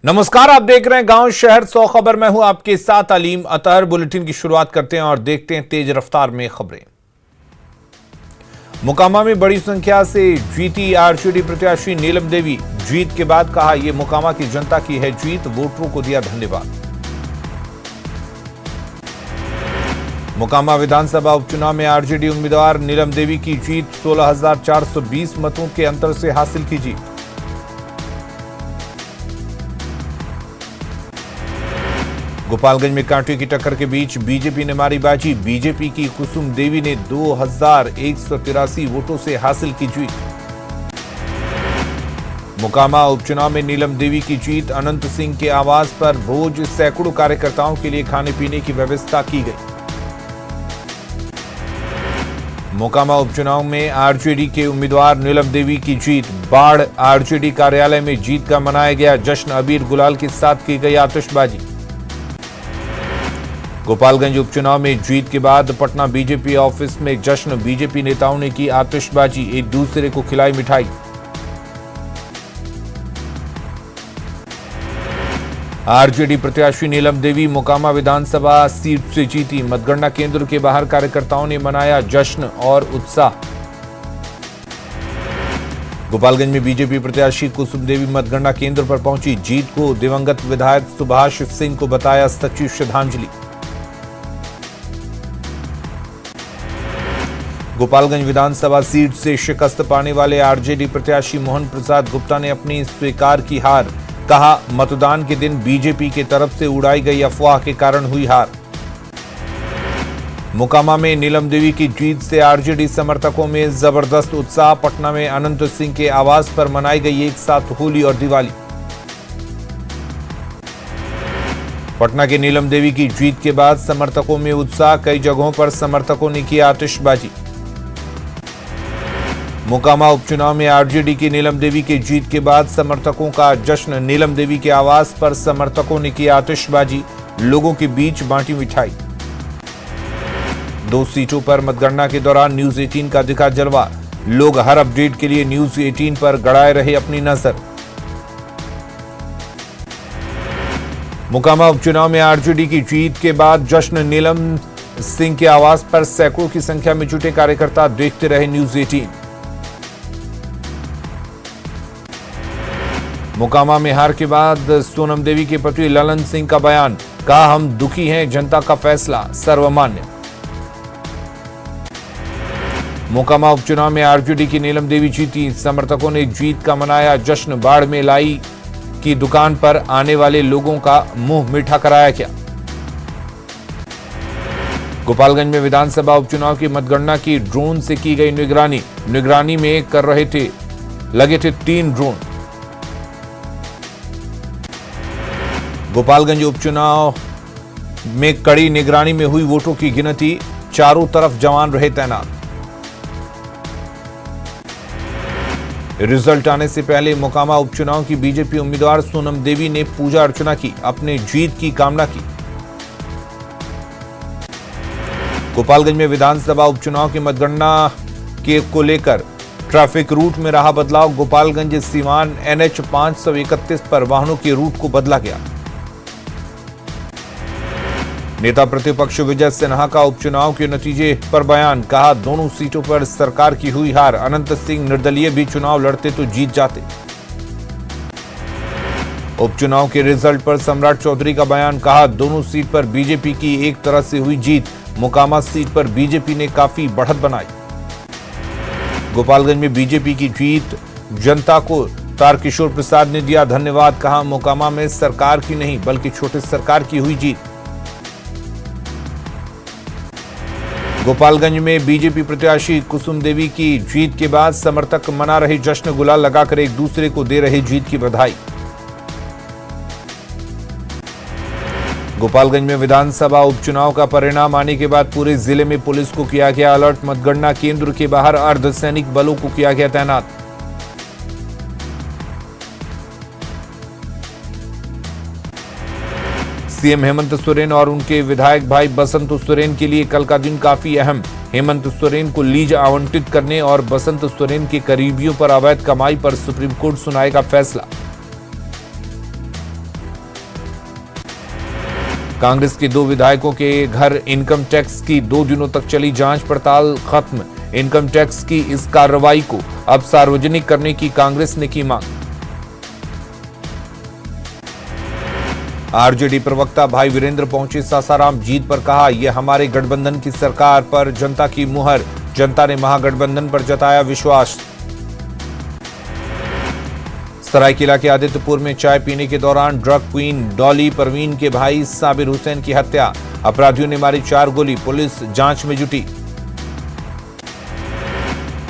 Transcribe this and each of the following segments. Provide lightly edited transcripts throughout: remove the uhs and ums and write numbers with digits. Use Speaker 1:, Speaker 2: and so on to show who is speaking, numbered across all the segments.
Speaker 1: नमस्कार, आप देख रहे हैं गांव शहर 100 खबर। मैं हूं आपके साथ अलीम अतहर। बुलेटिन की शुरुआत करते हैं और देखते हैं तेज रफ्तार में खबरें। मोकामा में बड़ी संख्या से जीती आरजेडी प्रत्याशी नीलम देवी। जीत के बाद कहा, यह मोकामा की जनता की है जीत, वोटरों को दिया धन्यवाद। मोकामा विधानसभा उपचुनाव में आरजेडी उम्मीदवार नीलम देवी की जीत, 16,420 मतों के अंतर से हासिल की जीत। गोपालगंज में कांटे की टक्कर के बीच बीजेपी ने मारी बाजी। बीजेपी की कुसुम देवी ने 2,183 वोटों से हासिल की जीत। मोकामा उपचुनाव में नीलम देवी की जीत, अनंत सिंह के आवास पर भोज, सैकड़ों कार्यकर्ताओं के लिए खाने पीने की व्यवस्था की गई। मोकामा उपचुनाव में आरजेडी के उम्मीदवार नीलम देवी की जीत, बाढ़ आरजेडी कार्यालय में जीत का मनाया गया जश्न, अबीर गुलाल के साथ की गई आतिशबाजी। गोपालगंज उपचुनाव में जीत के बाद पटना बीजेपी ऑफिस में जश्न, बीजेपी नेताओं ने की आतिशबाजी, एक दूसरे को खिलाई मिठाई। आरजेडी प्रत्याशी नीलम देवी मोकामा विधानसभा सीट से जीती। मतगणना केंद्र के बाहर कार्यकर्ताओं ने मनाया जश्न और उत्साह। गोपालगंज में बीजेपी प्रत्याशी कुसुम देवी मतगणना केंद्र पर पहुंची। जीत को दिवंगत विधायक सुभाष सिंह को बताया सच्ची श्रद्धांजलि। गोपालगंज विधानसभा सीट से शिकस्त पाने वाले आरजेडी प्रत्याशी मोहन प्रसाद गुप्ता ने अपनी स्वीकार की हार। कहा, मतदान के दिन बीजेपी की तरफ से उड़ाई गई अफवाह के कारण हुई हार। मोकामा में नीलम देवी की जीत से आरजेडी समर्थकों में जबरदस्त उत्साह। पटना में अनंत सिंह के आवास पर मनाई गई एक साथ होली और दिवाली। पटना के नीलम देवी की जीत के बाद समर्थकों में उत्साह, कई जगहों पर समर्थकों ने की आतिशबाजी। मोकामा उपचुनाव में आरजेडी की नीलम देवी की जीत के बाद समर्थकों का जश्न, नीलम देवी के आवास पर समर्थकों ने की आतिशबाजी, लोगों के बीच बांटी मिठाई। 2 सीटों पर मतगणना के दौरान न्यूज 18 का दिखा जलवा। लोग हर अपडेट के लिए न्यूज 18 पर गड़ाए रहे अपनी नजर। मोकामा उपचुनाव में आरजेडी की जीत के बाद जश्न, नीलम सिंह के आवास पर सैकड़ों की संख्या में जुटे कार्यकर्ता देखते रहे न्यूज 18। मोकामा में हार के बाद सोनम देवी के पति ललन सिंह का बयान, कहा, हम दुखी हैं, जनता का फैसला सर्वमान्य। मोकामा उपचुनाव में आरजेडी की नीलम देवी जीती। समर्थकों ने जीत का मनाया जश्न। बाढ़ में लाई की दुकान पर आने वाले लोगों का मुंह मीठा कराया गया। गोपालगंज में विधानसभा उपचुनाव की मतगणना की ड्रोन से की गई निगरानी। निगरानी में लगे थे 3 ड्रोन। गोपालगंज उपचुनाव में कड़ी निगरानी में हुई वोटों की गिनती, चारों तरफ जवान रहे तैनात। रिजल्ट आने से पहले मोकामा उपचुनाव की बीजेपी उम्मीदवार सोनम देवी ने पूजा अर्चना की, अपने जीत की कामना की। गोपालगंज में विधानसभा उपचुनाव की मतगणना को लेकर ट्रैफिक रूट में रहा बदलाव। गोपालगंज सीवान NH 531 पर वाहनों के रूट को बदला गया। नेता प्रतिपक्ष विजय सिन्हा का उपचुनाव के नतीजे पर बयान, कहा, दोनों सीटों पर सरकार की हुई हार। अनंत सिंह निर्दलीय भी चुनाव लड़ते तो जीत जाते। उपचुनाव के रिजल्ट पर सम्राट चौधरी का बयान, कहा, दोनों सीट पर बीजेपी की एक तरह से हुई जीत। मोकामा सीट पर बीजेपी ने काफी बढ़त बनाई। गोपालगंज में बीजेपी की जीत, जनता को तारकिशोर प्रसाद ने दिया धन्यवाद। कहा, मोकामा में सरकार की नहीं बल्कि छोटे सरकार की हुई जीत। गोपालगंज में बीजेपी प्रत्याशी कुसुम देवी की जीत के बाद समर्थक मना रहे जश्न, गुलाल लगाकर एक दूसरे को दे रहे जीत की बधाई। गोपालगंज में विधानसभा उपचुनाव का परिणाम आने के बाद पूरे जिले में पुलिस को किया गया अलर्ट। मतगणना केंद्र के बाहर अर्धसैनिक बलों को किया गया तैनात। सीएम हेमंत सोरेन और उनके विधायक भाई बसंत सोरेन के लिए कल का दिन काफी अहम। हेमंत सोरेन को लीज आवंटित करने और बसंत सोरेन के करीबियों पर अवैध कमाई पर सुप्रीम कोर्ट सुनाएगा फैसला। कांग्रेस के 2 विधायकों के घर इनकम टैक्स की 2 दिनों तक चली जांच पड़ताल खत्म। इनकम टैक्स की इस कार्रवाई को अब सार्वजनिक करने की कांग्रेस ने की मांग। आरजेडी प्रवक्ता भाई वीरेंद्र पहुंचे सासाराम, जीत पर कहा, यह हमारे गठबंधन की सरकार पर जनता की मुहर, जनता ने महागठबंधन पर जताया विश्वास। सरायकेला के आदित्यपुर में चाय पीने के दौरान ड्रग क्वीन डॉली परवीन के भाई साबिर हुसैन की हत्या, अपराधियों ने मारी 4 गोली, पुलिस जांच में जुटी।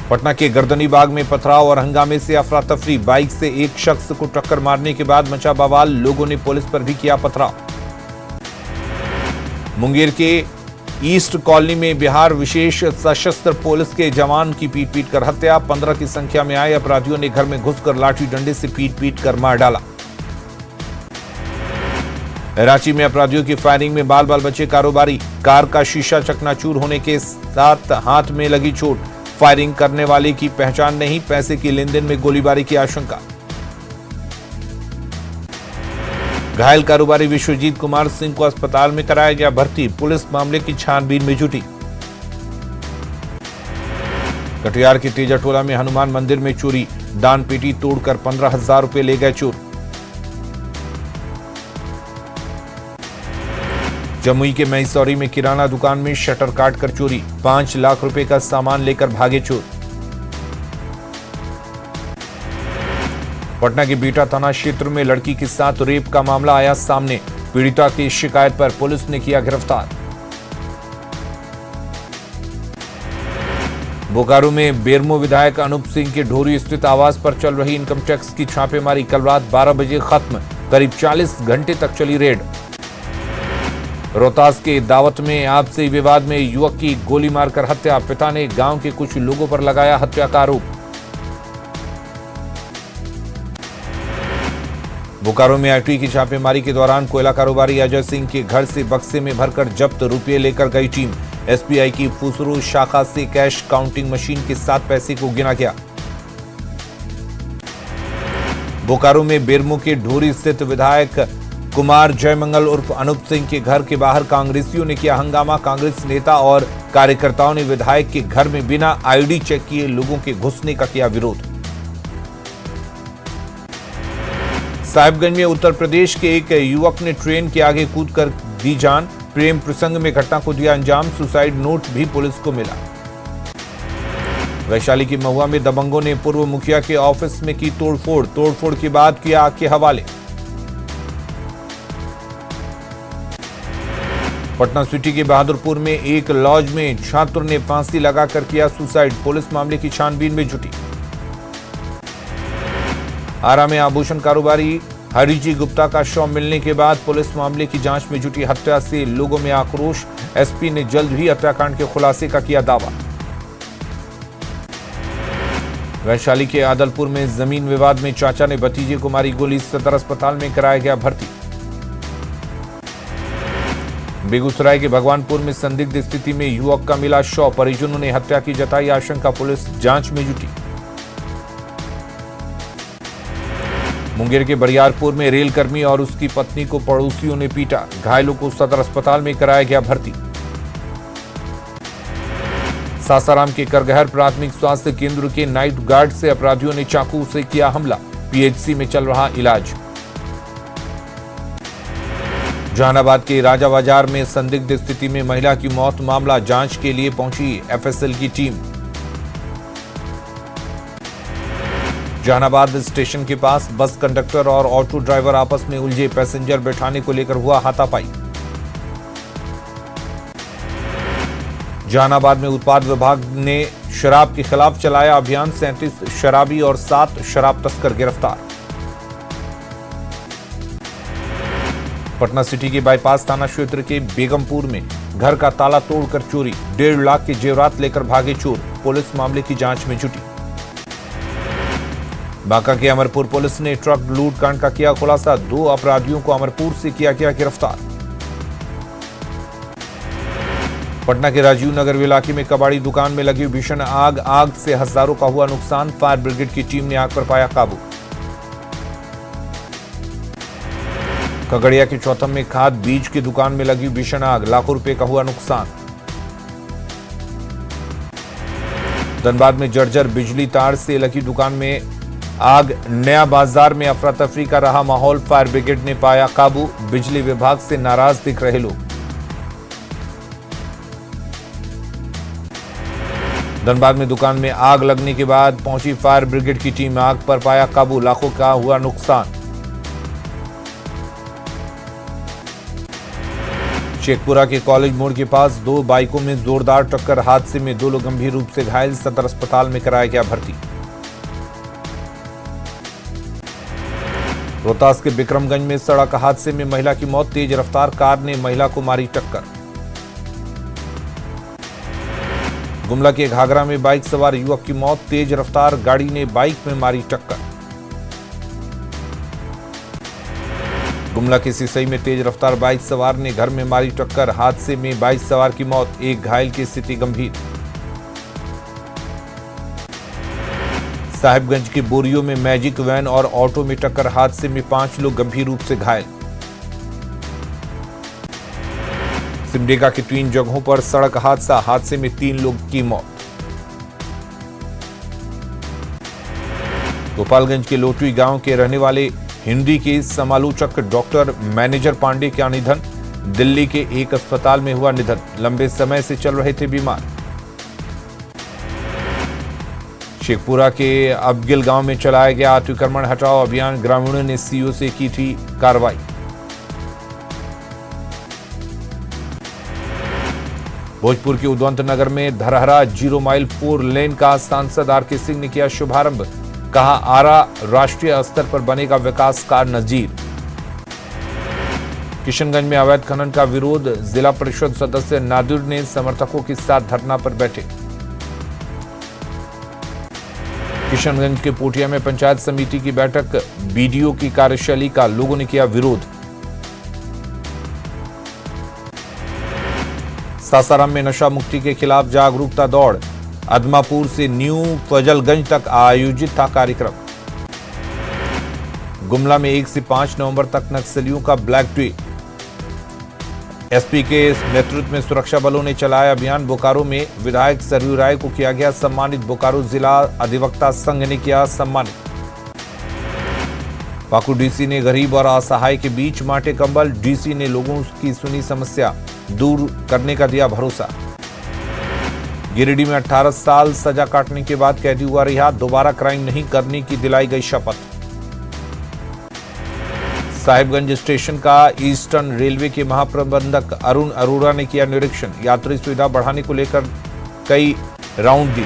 Speaker 1: पटना के गर्दनी बाग में पथराव और हंगामे से अफरा तफरी, बाइक से एक शख्स को टक्कर मारने के बाद मचा बवाल, लोगों ने पुलिस पर भी किया पथराव। मुंगेर के ईस्ट कॉलोनी में बिहार विशेष सशस्त्र पुलिस के जवान की पीट कर हत्या, 15 की संख्या में आए अपराधियों ने घर में घुसकर लाठी डंडे से पीट कर मार डाला। रांची में अपराधियों की फायरिंग में बाल बचे कारोबारी, कार का शीशा चकनाचूर होने के साथ हाथ में लगी चोट, फायरिंग करने वाले की पहचान नहीं, पैसे की लेनदेन में गोलीबारी की आशंका। घायल कारोबारी विश्वजीत कुमार सिंह को अस्पताल में कराया गया भर्ती, पुलिस मामले की छानबीन में जुटी। कटिहार के तेजाटोला में हनुमान मंदिर में चोरी, दान पेटी तोड़कर 15,000 रुपए ले गए चोर। जमुई के मैसौरी में किराना दुकान में शटर काटकर चोरी, 5 लाख रुपए का सामान लेकर भागे चोर। पटना के बीटा थाना क्षेत्र में लड़की के साथ रेप का मामला आया सामने, पीड़िता की शिकायत पर पुलिस ने किया गिरफ्तार। बोकारो में बेरमो विधायक अनूप सिंह के ढोरी स्थित आवास पर चल रही इनकम टैक्स की छापेमारी कल रात 12 बजे खत्म, करीब 40 घंटे तक चली रेड। रोहतास के दावत में आपसी विवाद में युवक की गोली मारकर हत्या, पिता ने गांव के कुछ लोगों पर लगाया हत्या का आरोप। बोकारो में आईटी की छापेमारी के दौरान कोयला कारोबारी अजय सिंह के घर से बक्से में भरकर जब्त रुपये लेकर गई टीम, एसबीआई की फुसरू शाखा से कैश काउंटिंग मशीन के साथ पैसे को गिना गया। बोकारो में बेरमो के ढोरी स्थित विधायक कुमार जयमंगल उर्फ अनूप सिंह के घर के बाहर कांग्रेसियों ने किया हंगामा, कांग्रेस नेता और कार्यकर्ताओं ने विधायक के घर में बिना आईडी चेक किए लोगों के घुसने का किया विरोध। साहिबगंज में उत्तर प्रदेश के एक युवक ने ट्रेन के आगे कूदकर दी जान, प्रेम प्रसंग में घटना को दिया अंजाम, सुसाइड नोट भी पुलिस को मिला। वैशाली की महुआ में दबंगों ने पूर्व मुखिया के ऑफिस में की तोड़फोड़ के बाद किया आग के हवाले। पटना सिटी के बहादुरपुर में एक लॉज में छात्र ने फांसी लगाकर किया सुसाइड, पुलिस मामले की छानबीन में जुटी। आरा में आभूषण कारोबारी हरिजी गुप्ता का शव मिलने के बाद पुलिस मामले की जांच में जुटी, हत्या से लोगों में आक्रोश, एसपी ने जल्द ही हत्याकांड के खुलासे का किया दावा। वैशाली के आदलपुर में जमीन विवाद में चाचा ने भतीजे को मारी गोली, सदर अस्पताल में कराया गया भर्ती। बेगूसराय के भगवानपुर में संदिग्ध स्थिति में युवक का मिला शव, परिजनों ने हत्या की जताई आशंका, पुलिस जांच में जुटी। मुंगेर के बरियारपुर में रेलकर्मी और उसकी पत्नी को पड़ोसियों ने पीटा, घायलों को सदर अस्पताल में कराया गया भर्ती। सासाराम के करगहर प्राथमिक स्वास्थ्य केंद्र के नाइट गार्ड से अपराधियों ने चाकू से किया हमला, पीएचसी में चल रहा इलाज। जहानाबाद के राजा बाजार में संदिग्ध स्थिति में महिला की मौत मामला, जांच के लिए पहुंची एफएसएल की टीम। जहानाबाद स्टेशन के पास बस कंडक्टर और ऑटो ड्राइवर आपस में उलझे, पैसेंजर बैठाने को लेकर हुआ हाथापाई। जहानाबाद में उत्पाद विभाग ने शराब के खिलाफ चलाया अभियान, 37 शराबी और 7 शराब तस्कर गिरफ्तार। पटना सिटी के बाईपास थाना क्षेत्र के बेगमपुर में घर का ताला तोड़कर चोरी, 1.5 लाख के जेवरात लेकर भागे चोर, पुलिस मामले की जांच में जुटी। बांका के अमरपुर पुलिस ने ट्रक लूट कांड का किया खुलासा, 2 अपराधियों को अमरपुर से किया गया गिरफ्तार। पटना के राजीव नगर इलाके में कबाड़ी दुकान में लगी भीषण आग से हजारों का हुआ नुकसान, फायर ब्रिगेड की टीम ने आग पर पाया काबू। खगड़िया के चौथम में खाद बीज की दुकान में लगी भीषण आग, लाखों रुपए का हुआ नुकसान। धनबाद में जर्जर बिजली तार से लगी दुकान में आग, नया बाजार में अफरा तफरी का रहा माहौल, फायर ब्रिगेड ने पाया काबू, बिजली विभाग से नाराज दिख रहे लोग। धनबाद में दुकान में आग लगने के बाद पहुंची फायर ब्रिगेड की टीम, आग पर पाया काबू, लाखों का हुआ नुकसान। शेखपुरा के कॉलेज मोड़ के पास दो बाइकों में जोरदार टक्कर, हादसे में 2 लोग गंभीर रूप से घायल, सदर अस्पताल में कराया गया भर्ती। रोहतास के बिक्रमगंज में सड़क हादसे में महिला की मौत, तेज रफ्तार कार ने महिला को मारी टक्कर। गुमला के घाघरा में बाइक सवार युवक की मौत, तेज रफ्तार गाड़ी ने बाइक में मारी टक्कर। गुमला के सिसई में तेज रफ्तार बाइक सवार ने घर में मारी टक्कर, हादसे में बाइक सवार की मौत, एक घायल की स्थिति गंभीर। साहिबगंज के बोरियो में मैजिक वैन और ऑटो में टक्कर, हादसे में 5 लोग गंभीर रूप से घायल। सिमडेगा के 3 जगहों पर सड़क हादसा, हादसे में 3 लोग की मौत। गोपालगंज के लोटवी गांव के रहने वाले हिंदी के समालोचक डॉक्टर मैनेजर पांडे का निधन, दिल्ली के एक अस्पताल में हुआ निधन, लंबे समय से चल रहे थे बीमार। शेखपुरा के अबगिल गांव में चलाया गया अतिक्रमण हटाओ अभियान, ग्रामीणों ने सीओ से की थी कार्रवाई। भोजपुर के उदवंत नगर में धरहरा 0 माइल 4 लेन का सांसद आर.के. सिंह ने किया शुभारंभ, कहा आरा राष्ट्रीय स्तर पर बनेगा विकास का नजीर। किशनगंज में अवैध खनन का विरोध, जिला परिषद सदस्य नादिर ने समर्थकों के साथ धरना पर बैठे। किशनगंज के पोटिया में पंचायत समिति की बैठक, बीडीओ की कार्यशैली का लोगों ने किया विरोध। सासाराम में नशा मुक्ति के खिलाफ जागरूकता दौड़, अदमापुर से न्यू फजलगंज तक आयोजित था कार्यक्रम। गुमला में 1 से 5 नवंबर तक नक्सलियों का ब्लैक डे, एसपी के नेतृत्व में सुरक्षा बलों ने चलाया अभियान। बोकारो में विधायक सरयू राय को किया गया सम्मानित, बोकारो जिला अधिवक्ता संघ ने किया सम्मानित। पाकुड़ डीसी ने गरीब और असहाय के बीच बांटे कंबल, डीसी ने लोगों की सुनी समस्या, दूर करने का दिया भरोसा। गिरिडीह में 18 साल सजा काटने के बाद कैदी हुआ रिहा, दोबारा क्राइम नहीं करने की दिलाई गई शपथ। साहिबगंज स्टेशन का ईस्टर्न रेलवे के महाप्रबंधक अरुण अरोड़ा ने किया निरीक्षण, यात्री सुविधा बढ़ाने को लेकर कई राउंड दी।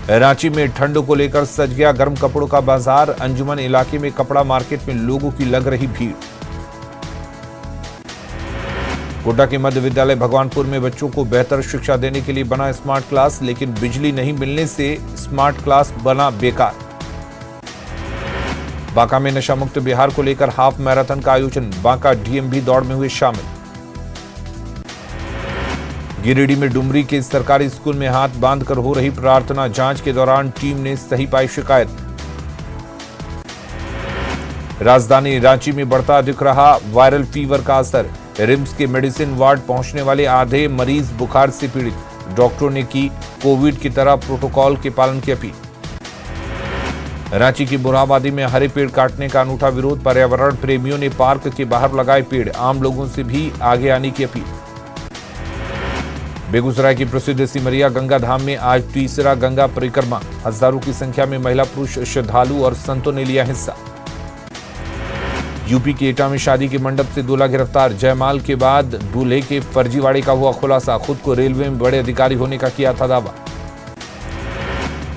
Speaker 1: रांची में ठंड को लेकर सज गया गर्म कपड़ों का बाजार, अंजुमन इलाके में कपड़ा मार्केट में लोगों की लग रही भीड़। गोड्डा के मध्य विद्यालय भगवानपुर में बच्चों को बेहतर शिक्षा देने के लिए बना स्मार्ट क्लास, लेकिन बिजली नहीं मिलने से स्मार्ट क्लास बना बेकार। बांका में नशा मुक्त बिहार को लेकर हाफ मैराथन का आयोजन, बांका डीएम भी दौड़ में हुए शामिल। गिरिडीह में डुमरी के सरकारी स्कूल में हाथ बांधकर हो रही प्रार्थना, जांच के दौरान टीम ने सही पाई शिकायत। राजधानी रांची में बढ़ता दिख रहा वायरल फीवर का असर, रिम्स के मेडिसिन वार्ड पहुंचने वाले आधे मरीज बुखार से पीड़ित, डॉक्टरों ने की कोविड की तरह प्रोटोकॉल के पालन की अपील। रांची की बुरहाबादी में हरे पेड़ काटने का अनूठा विरोध, पर्यावरण प्रेमियों ने पार्क के बाहर लगाए पेड़, आम लोगों से भी आगे आने की अपील। बेगूसराय की प्रसिद्ध सिमरिया गंगा धाम में आज तीसरा गंगा परिक्रमा, हजारों की संख्या में महिला पुरुष श्रद्धालु और संतों ने लिया हिस्सा। यूपी के एटा में शादी के मंडप से दूल्हा गिरफ्तार, जयमाल के बाद दूल्हे के फर्जीवाड़े का हुआ खुलासा, खुद को रेलवे में बड़े अधिकारी होने का किया था दावा।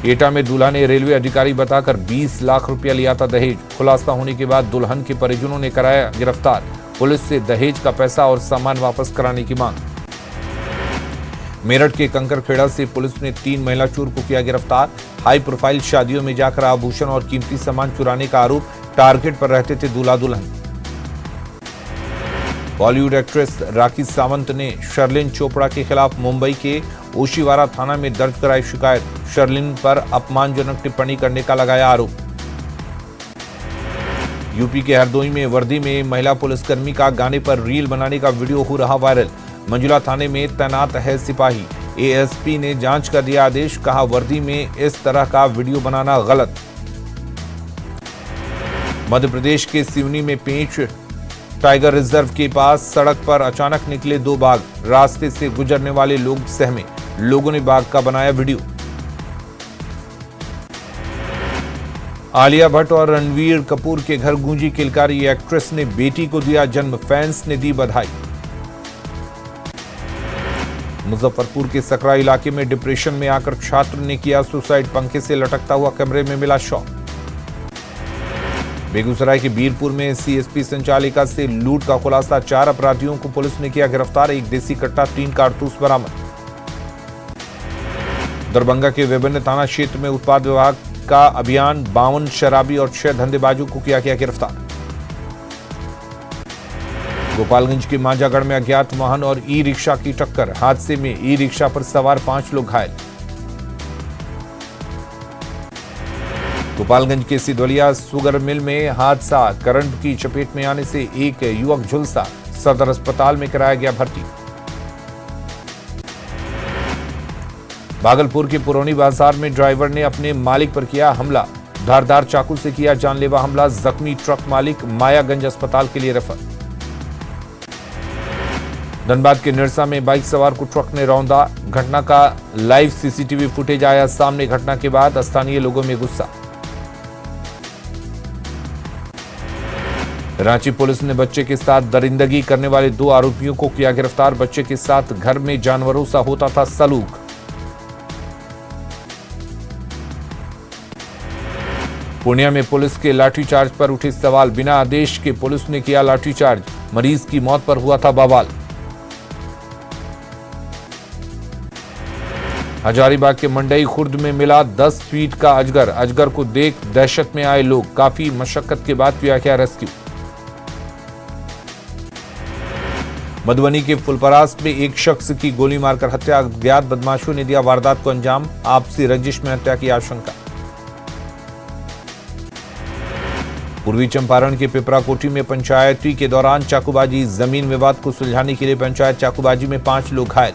Speaker 1: एटा में दूल्हा ने रेलवे अधिकारी बताकर 20 लाख रुपया लिया था दहेज, खुलासा होने के बाद दुल्हन के परिजनों ने कराया गिरफ्तार, पुलिस से दहेज का पैसा और सामान वापस कराने की मांग। मेरठ के कंकरखेड़ा से पुलिस ने 3 महिला चोर को किया गिरफ्तार, हाई प्रोफाइल शादियों में जाकर आभूषण और कीमती सामान चुराने का आरोप, टारगेट पर रहते थे दूल्हा दुल्हन। बॉलीवुड एक्ट्रेस राखी सावंत ने शर्लिन चोपड़ा के खिलाफ मुंबई के ओशिवारा थाना में दर्ज कराई शिकायत, शर्लिन पर अपमानजनक टिप्पणी करने का लगाया आरोप। यूपी के हरदोई में वर्दी में महिला पुलिसकर्मी का गाने पर रील बनाने का वीडियो हो रहा वायरल। मंजुला थाने में तैनात है सिपाही, एएसपी ने जांच का दिया आदेश, कहा वर्दी में इस तरह का वीडियो बनाना गलत। मध्य प्रदेश के सिवनी में पेंच टाइगर रिजर्व के पास सड़क पर अचानक निकले 2 बाघ, रास्ते से गुजरने वाले लोग सहमे, लोगों ने बाघ का बनाया वीडियो। आलिया भट्ट और रणवीर कपूर के घर गूंजी किलकारी, एक्ट्रेस ने बेटी को दिया जन्म, फैंस ने दी बधाई। मुजफ्फरपुर के सकरा इलाके में डिप्रेशन में आकर छात्र ने किया सुसाइड, पंखे से लटकता हुआ कमरे में मिला शव। बेगूसराय के बीरपुर में सीएसपी संचालिका से लूट का खुलासा, 4 अपराधियों को पुलिस ने किया गिरफ्तार, 1 देसी कट्टा 3 कारतूस बरामद। दरभंगा के विभिन्न थाना क्षेत्र में उत्पाद विभाग का अभियान, 52 शराबी और 6 धंधेबाजों को किया गया गिरफ्तार। गोपालगंज के मांझागढ़ में अज्ञात वाहन और ई रिक्शा की टक्कर, हादसे में ई रिक्शा पर सवार 5 लोग घायल। गोपालगंज के सिद्धवलिया सुगर मिल में हादसा, करंट की चपेट में आने से एक युवक झुलसा, सदर अस्पताल में कराया गया भर्ती। भागलपुर के पुरौनी बाजार में ड्राइवर ने अपने मालिक पर किया हमला, धारदार चाकू से किया जानलेवा हमला, जख्मी ट्रक मालिक मायागंज अस्पताल के लिए रेफर। धनबाद के निरसा में बाइक सवार को ट्रक ने रौंदा, घटना का लाइव सीसीटीवी फुटेज आया सामने, घटना के बाद स्थानीय लोगों में गुस्सा। रांची पुलिस ने बच्चे के साथ दरिंदगी करने वाले 2 आरोपियों को किया गिरफ्तार, बच्चे के साथ घर में जानवरों सा होता था सलूक। पूर्णिया में पुलिस के लाठीचार्ज पर उठे सवाल, बिना आदेश के पुलिस ने किया लाठीचार्ज, मरीज की मौत पर हुआ था बवाल। हजारीबाग के मंडई खुर्द में मिला 10 फीट का अजगर, अजगर को देख दहशत में आए लोग, काफी मशक्कत के बाद किया गया रेस्क्यू। मधुबनी के फुलपरास में एक शख्स की गोली मारकर हत्या, अज्ञात बदमाशों ने दिया वारदात को अंजाम, आपसी रंजिश में हत्या की आशंका। पूर्वी चंपारण के पिपराकोठी में पंचायती के दौरान चाकूबाजी, जमीन विवाद को सुलझाने के लिए पंचायत चाकूबाजी में 5 लोग घायल।